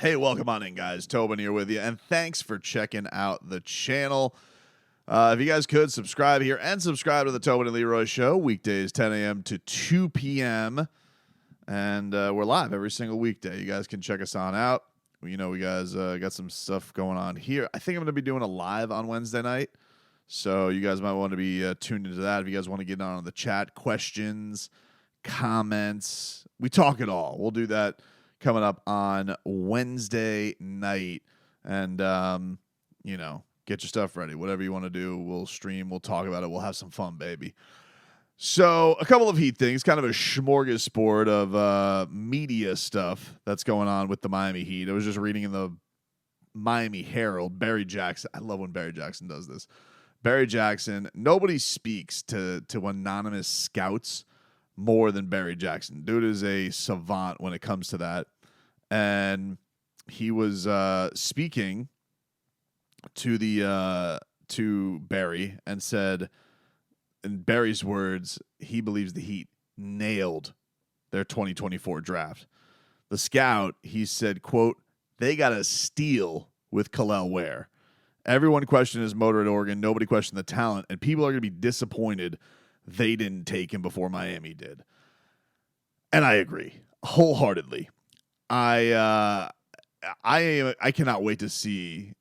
Hey, welcome on in, guys. Tobin here with you, and thanks for checking out the channel. If you guys could, subscribe here and subscribe to the Tobin and Leroy Show, weekdays 10 a.m. to 2 p.m., and we're live every single weekday. You guys can check us on out. We guys got some stuff going on here. I think I'm going to be doing a live on Wednesday night, so you guys might want to be tuned into that. If you guys want to get on the chat, questions, comments, we talk it all. We'll do that coming up on Wednesday night. And, get your stuff ready. Whatever you want to do, we'll stream, we'll talk about it, we'll have some fun, baby. So, a couple of Heat things, kind of a smorgasbord of media stuff that's going on with the Miami Heat. I was just reading in the Miami Herald, Barry Jackson. I love when Barry Jackson does this. Barry Jackson, nobody speaks to anonymous scouts more than Barry Jackson. Dude is a savant when it comes to that. And he was speaking to Barry and said, in Barry's words, he believes the Heat nailed their 2024 draft. The scout, he said, quote, "They got a steal with Kel'el Ware. Everyone questioned his motor at Oregon. Nobody questioned the talent, and people are going to be disappointed they didn't take him before Miami did." And I agree wholeheartedly. I cannot wait to see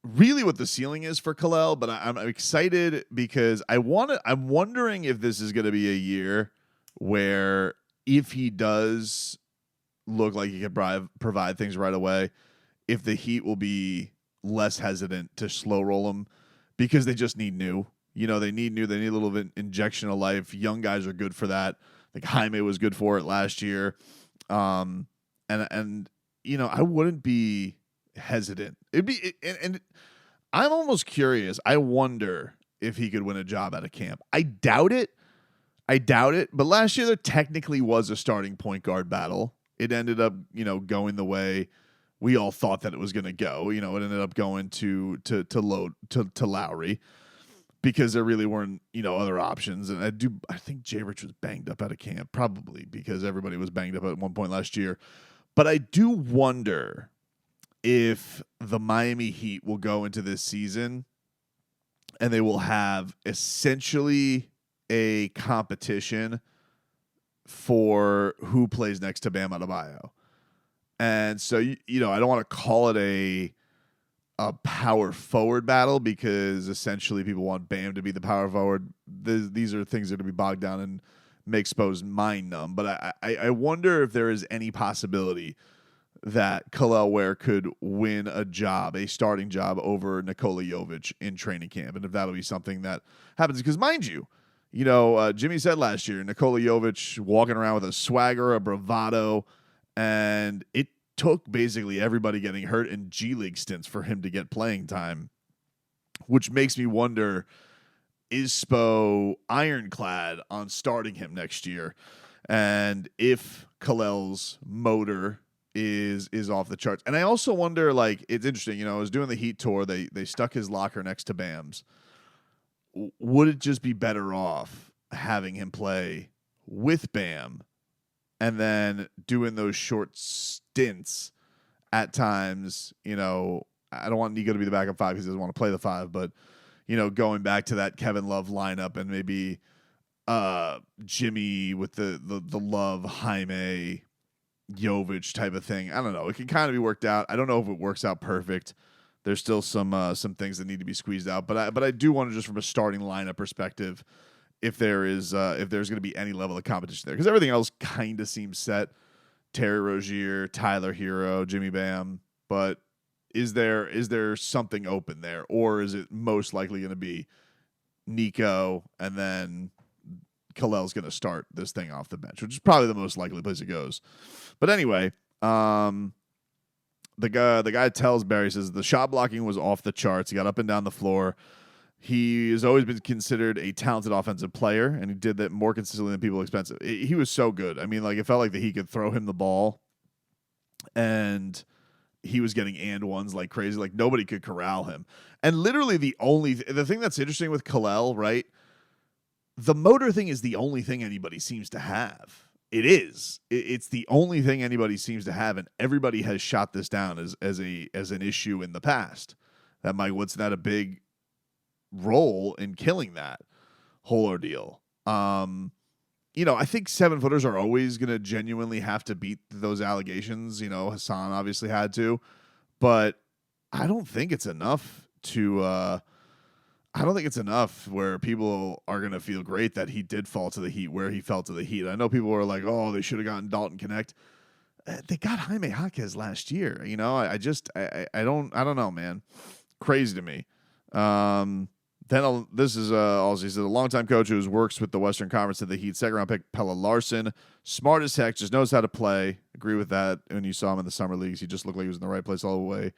really what the ceiling is for Kel'el, but I'm excited because I'm wondering if this is going to be a year where if he does look like he can provide things right away, if the Heat will be less hesitant to slow roll him because they just need new. They need new. They need a little bit injection of life. Young guys are good for that. Like Jaime was good for it last year. I wouldn't be hesitant. And I'm almost curious. I wonder if he could win a job out of camp. I doubt it. But last year there technically was a starting point guard battle. It ended up, going the way we all thought that it was going to go. It ended up going to Lowry, because there really weren't, other options. And I think Jay Rich was banged up out of camp, probably because everybody was banged up at one point last year. But I do wonder if the Miami Heat will go into this season and they will have essentially a competition for who plays next to Bam Adebayo. And so, I don't want to call it a power forward battle because essentially people want Bam to be the power forward. These are things that are to be bogged down and make Spo's mind numb. But I wonder if there is any possibility that Kel'el Ware could win a starting job over Nikola Jovic in training camp, and if that'll be something that happens. Because mind you, Jimmy said last year, Nikola Jovic walking around with a swagger, a bravado, and it took basically everybody getting hurt in G League stints for him to get playing time, which makes me wonder, is Spo ironclad on starting him next year? And if Kel'el's motor is off the charts. And I also wonder, it's interesting, I was doing the Heat tour, they stuck his locker next to Bam's. Would it just be better off having him play with Bam and then doing those short stints at times? I don't want Nico to be the backup five because he doesn't want to play the five, but, going back to that Kevin Love lineup and maybe Jimmy with the Love, Jaime, Jovic type of thing. I don't know. It can kind of be worked out. I don't know if it works out perfect. There's still some things that need to be squeezed out, but I do wonder, just from a starting lineup perspective, if there's going to be any level of competition there, because everything else kind of seems set. Terry Rozier, Tyler Hero, Jimmy Bam, but is there something open there, or is it most likely going to be Nico and then Kel'el's going to start this thing off the bench, which is probably the most likely place it goes. But anyway, the guy tells Barry, says the shot blocking was off the charts. He got up and down the floor. He has always been considered a talented offensive player, and he did that more consistently than people expected. He was so good. I mean, it felt like that he could throw him the ball, and he was getting and ones like crazy. Like, nobody could corral him. And literally the thing that's interesting with Kel'el, right? The motor thing is the only thing anybody seems to have. it is. It's the only thing anybody seems to have, and everybody has shot this down as an issue in the past. That Mike Woodson had a big role in killing that whole ordeal. I think 7-footers are always going to genuinely have to beat those allegations. Hassan obviously had to, but I don't think it's enough where people are going to feel great that he did fall to the Heat where he fell to the Heat. I know people were like, oh, they should have gotten Dalton Connect. They got Jaime Jaquez last year. I don't know, man. Crazy to me. This is also, he's a longtime coach who works with the Western Conference of the Heat. Second round pick, Pelle Larsson. Smart as heck, just knows how to play. Agree with that. When you saw him in the summer leagues, he just looked like he was in the right place all the way.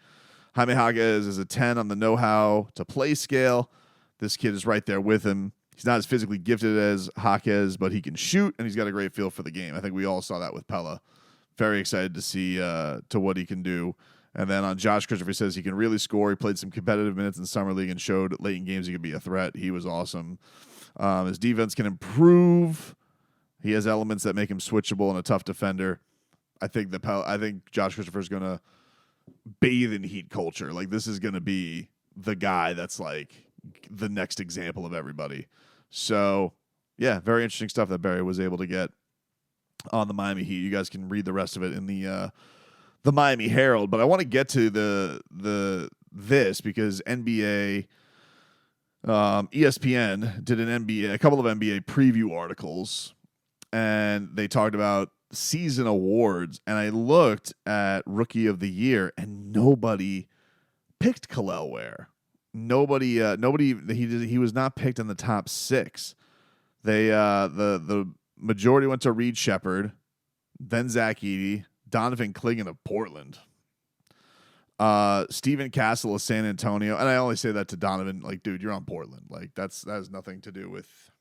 Jaime Jaquez is a 10 on the know-how to play scale. This kid is right there with him. He's not as physically gifted as Jaquez, but he can shoot, and he's got a great feel for the game. I think we all saw that with Pelle. Very excited to see to what he can do. And then on Josh Christopher, says he can really score. He played some competitive minutes in Summer League and showed late in games he could be a threat. He was awesome. His defense can improve. He has elements that make him switchable and a tough defender. I think Josh Christopher is going to bathe in Heat culture. Like, this is going to be the guy that's like the next example of everybody. So, yeah, very interesting stuff that Barry was able to get on the Miami Heat. You guys can read the rest of it in the Miami Herald, but I want to get to this because NBA, ESPN did a couple of NBA preview articles, and they talked about season awards. And I looked at Rookie of the Year, and nobody picked Kel'el Ware. Nobody. He was not picked in the top 6. They the majority went to Reed Shepherd, then Zach Edey, Donovan Clingan of Portland, Stephen Castle of San Antonio. And I only say that to Donovan, like, dude, you're on Portland. Like, that has nothing to do with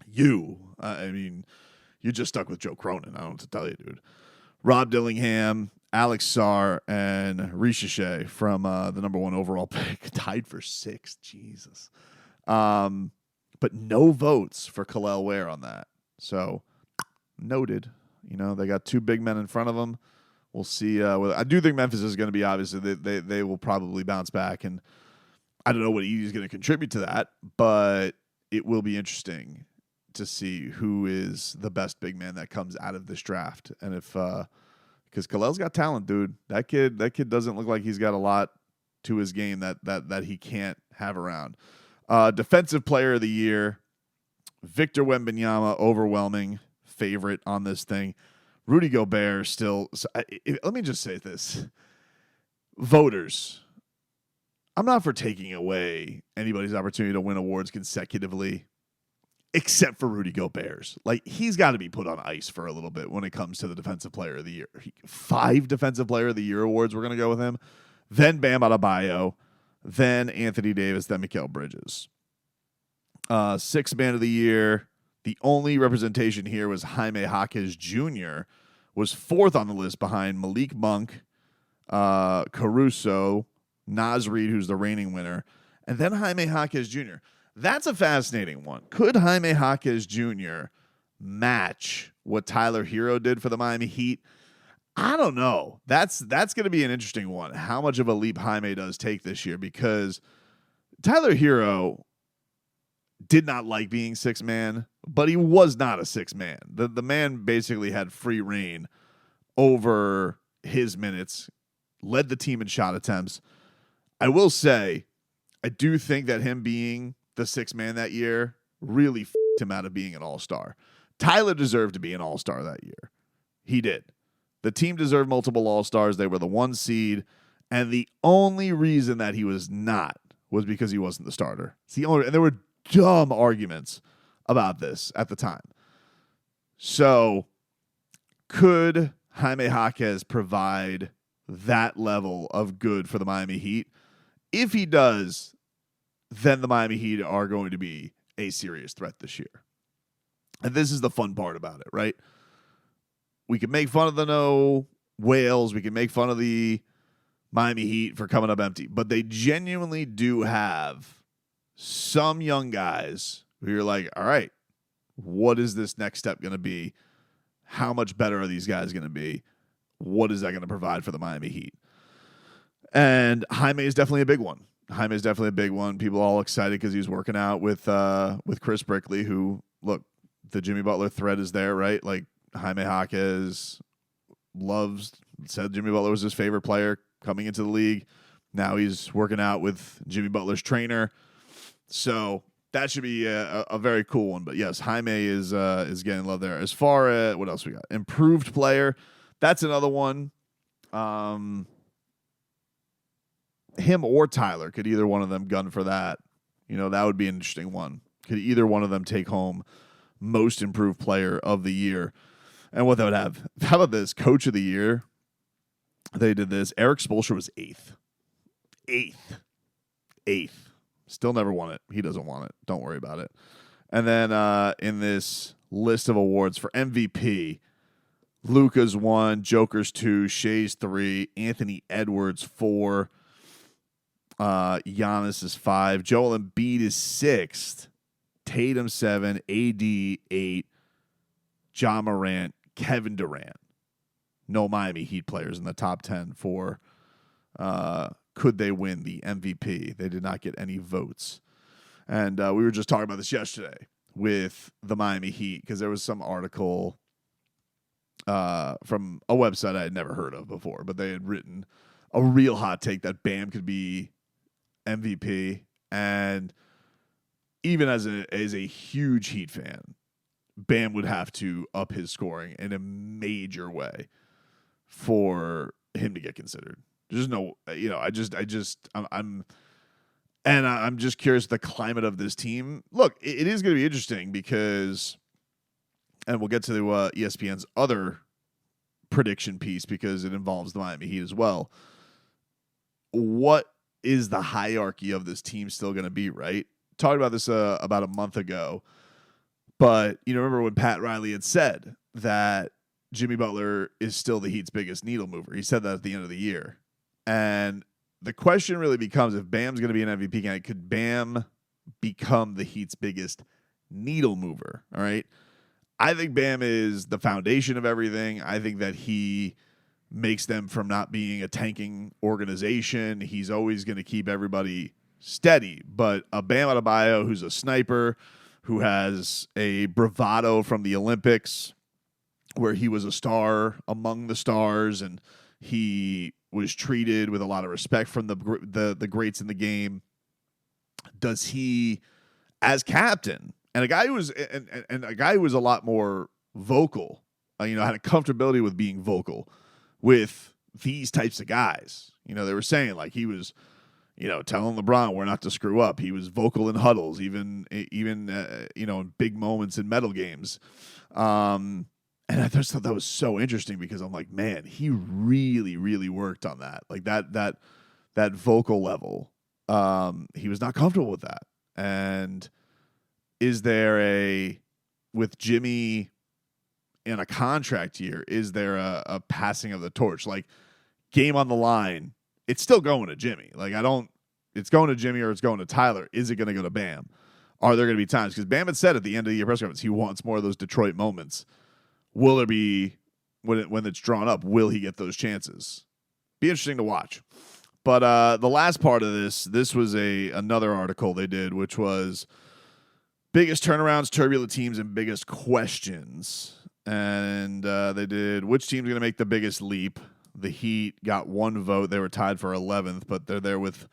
you. I mean, you're just stuck with Joe Cronin. I don't know what to tell you, dude. Rob Dillingham, Alex Sarr, and Rishishe from the number 1 overall pick, tied for 6th. Jesus. But no votes for Kel'el Ware on that. So, noted. They got 2 big men in front of them. We'll see. I do think Memphis is going to be, obviously, they will probably bounce back. And I don't know what Edey's going to contribute to that, but it will be interesting to see who is the best big man that comes out of this draft. And if because Kel'el's got talent, dude. That kid doesn't look like he's got a lot to his game that he can't have around. Defensive Player of the Year, Victor Wembanyama, overwhelming favorite on this thing. Rudy Gobert still. Let me just say this. Voters, I'm not for taking away anybody's opportunity to win awards consecutively, except for Rudy Gobert's. Like, he's got to be put on ice for a little bit when it comes to the Defensive Player of the Year. 5 Defensive Player of the Year awards, we're going to go with him. Then Bam Adebayo. Then Anthony Davis. Then Mikal Bridges. 6th Man of the Year. The only representation here was Jaime Jaquez Jr., was 4th on the list behind Malik Monk, Caruso, Naz Reid, who's the reigning winner, and then Jaime Jaquez Jr. That's a fascinating one. Could Jaime Jaquez Jr. match what Tyler Hero did for the Miami Heat? I don't know. That's going to be an interesting one. How much of a leap Jaime does take this year, because Tyler Hero did not like being 6th man, but he was not a 6th man. The man basically had free reign over his minutes, led the team in shot attempts. I will say, I do think that him being the 6th man that year really f***ed him out of being an all-star. Tyler deserved to be an all-star that year. He did. The team deserved multiple all-stars. They were the 1 seed, and the only reason that he was not was because he wasn't the starter. It's the only, and there were dumb arguments about this at the time. So, could Jaime Jaquez provide that level of good for the Miami Heat? If he does, then the Miami Heat are going to be a serious threat this year. And this is the fun part about it, right? We can make fun of the no whales. We can make fun of the Miami Heat for coming up empty. But they genuinely do have some young guys who you're like, all right, what is this next step going to be? how much better are these guys going to be? What is that going to provide for the Miami Heat? And Jaime is definitely a big one. Jaime is definitely a big one. People are all excited because he's working out with Chris Brickley, who, look, the Jimmy Butler thread is there, right? Like, Jaime Jaquez said Jimmy Butler was his favorite player coming into the league. Now he's working out with Jimmy Butler's trainer. So that should be a very cool one. But yes, Jaime is getting love there. As far as what else we got? Improved player. That's another one. Him or Tyler, could either one of them gun for that? That would be an interesting one. Could either one of them take home most improved player of the year? And what that would have. How about this? Coach of the year. They did this. Eric Spoelstra was 8th. 8th. Still never won it. He doesn't want it. Don't worry about it. And then in this list of awards for MVP, Luka's 1, Joker's 2, Shea's 3, Anthony Edwards 4, Giannis is 5, Joel Embiid is 6th, Tatum 7, AD 8, Ja Morant, Kevin Durant. No Miami Heat players in the top 10 for could they win the MVP. They did not get any votes. And we were just talking about this yesterday with the Miami Heat because there was some article from a website I had never heard of before, but they had written a real hot take that Bam could be MVP. And even as a huge Heat fan, Bam would have to up his scoring in a major way for him to get considered. There's no, I'm just curious the climate of this team. Look, it is going to be interesting because, and we'll get to ESPN's other prediction piece because it involves the Miami Heat as well. What is the hierarchy of this team still going to be, right? Talked about this about a month ago, but remember when Pat Riley had said that Jimmy Butler is still the Heat's biggest needle mover. He said that at the end of the year. And the question really becomes, if Bam's going to be an MVP candidate, could Bam become the Heat's biggest needle mover? All right. I think Bam is the foundation of everything. I think that he makes them from not being a tanking organization. He's always going to keep everybody steady. But a Bam Adebayo who's a sniper, who has a bravado from the Olympics, where he was a star among the stars, and he was treated with a lot of respect from the greats in the game. Does he, as captain, and a guy who was and a guy who was a lot more vocal, had a comfortability with being vocal with these types of guys. They were saying like he was, telling LeBron where not to screw up. He was vocal in huddles, even in big moments in medal games. And I just thought that was so interesting because I'm like, man, he really, really worked on that. Like that vocal level. He was not comfortable with that. And is there with Jimmy in a contract year, is there a passing of the torch? Like, game on the line, it's still going to Jimmy. Like, it's going to Jimmy or it's going to Tyler. Is it going to go to Bam? Are there going to be times? Because Bam had said at the end of the year press conference, he wants more of those Detroit moments. Will there be, when it's drawn up, will he get those chances? Be interesting to watch. But the last part of this was another article they did, which was biggest turnarounds, turbulent teams, and biggest questions. And they did which team's going to make the biggest leap. The Heat got 1 vote. They were tied for 11th, but they're there with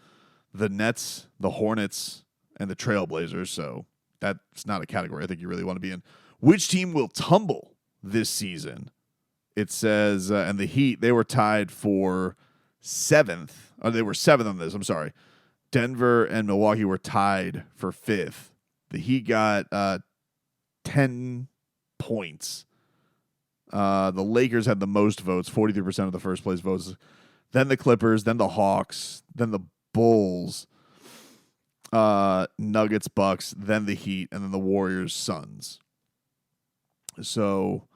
the Nets, the Hornets, and the Trailblazers. So that's not a category I think you really want to be in. Which team will tumble this season? It says, and the Heat, they were tied for 7th. Or they were 7th on this. I'm sorry. Denver and Milwaukee were tied for 5th. The Heat got 10 points. The Lakers had the most votes, 43% of the first place votes. Then the Clippers, then the Hawks, then the Bulls, Nuggets, Bucks, then the Heat, and then the Warriors, Suns. So,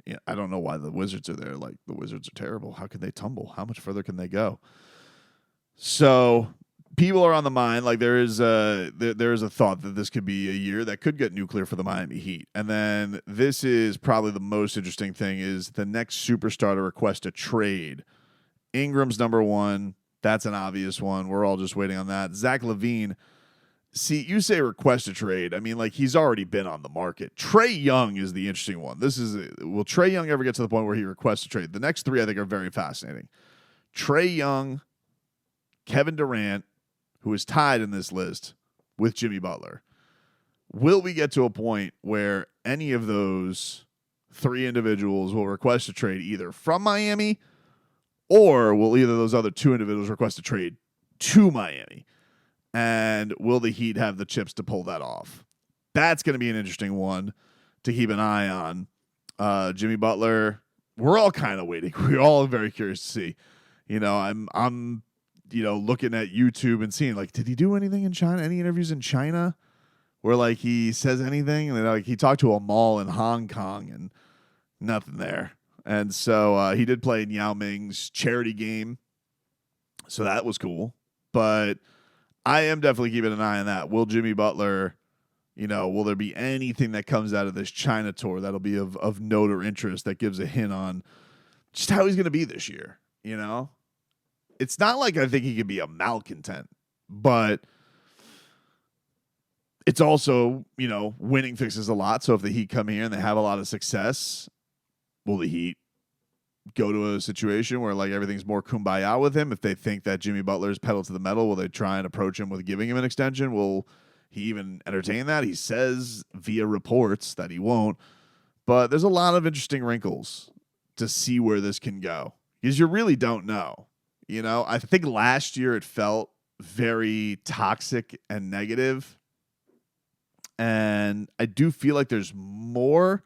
yeah, I don't know why the Wizards are there. Like, the Wizards are terrible. How can they tumble? How much further can they go? So, people are on the mind. Like there is a thought that this could be a year that could get nuclear for the Miami Heat. And then this is probably the most interesting thing is the next superstar to request a trade. Ingram's number one. That's an obvious one. We're all just waiting on that. Zach LaVine. See, you say request a trade. I mean, like he's already been on the market. Trae Young is the interesting one. Will Trae Young ever get to the point where he requests a trade? The next three I think are very fascinating. Trae Young, Kevin Durant, who is tied in this list with Jimmy Butler. Will we get to a point where any of those three individuals will request a trade either from Miami or will either of those other two individuals request a trade to Miami? And will the Heat have the chips to pull that off? That's going to be an interesting one to keep an eye on. Jimmy Butler, we're all kind of waiting. We're all very curious to see. You know, I'm looking at YouTube and seeing, like, did he do anything in China? Any interviews in China where, like, he says anything? And then, like, he talked to a mall in Hong Kong and nothing there. And so he did play in Yao Ming's charity game. So that was cool. But I am definitely keeping an eye on that. Will Jimmy Butler, will there be anything that comes out of this China tour that'll be of note or interest that gives a hint on just how he's going to be this year, It's not like I think he could be a malcontent, but it's also, winning fixes a lot. So if the Heat come here and they have a lot of success, will the Heat go to a situation where like everything's more kumbaya with him? If they think that Jimmy Butler's pedal to the metal, will they try and approach him with giving him an extension? Will he even entertain that? He says via reports that he won't, but there's a lot of interesting wrinkles to see where this can go because you really don't know. I think last year it felt very toxic and negative, and I do feel like there's more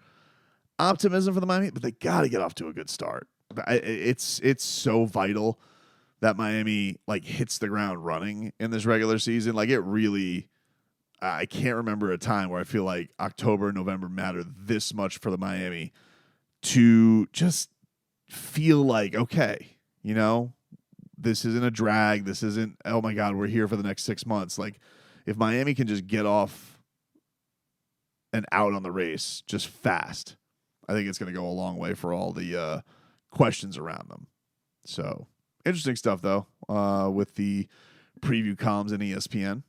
optimism for the Miami, but they got to get off to a good start. It's so vital that Miami like hits the ground running in this regular season. Like it really, I can't remember a time where I feel like October, November matter this much for the Miami to just feel like, okay, this isn't a drag. This isn't, oh my God, we're here for the next 6 months. Like if Miami can just get off and out on the race just fast, I think it's going to go a long way for all the questions around them. So interesting stuff, though, with the preview columns in ESPN.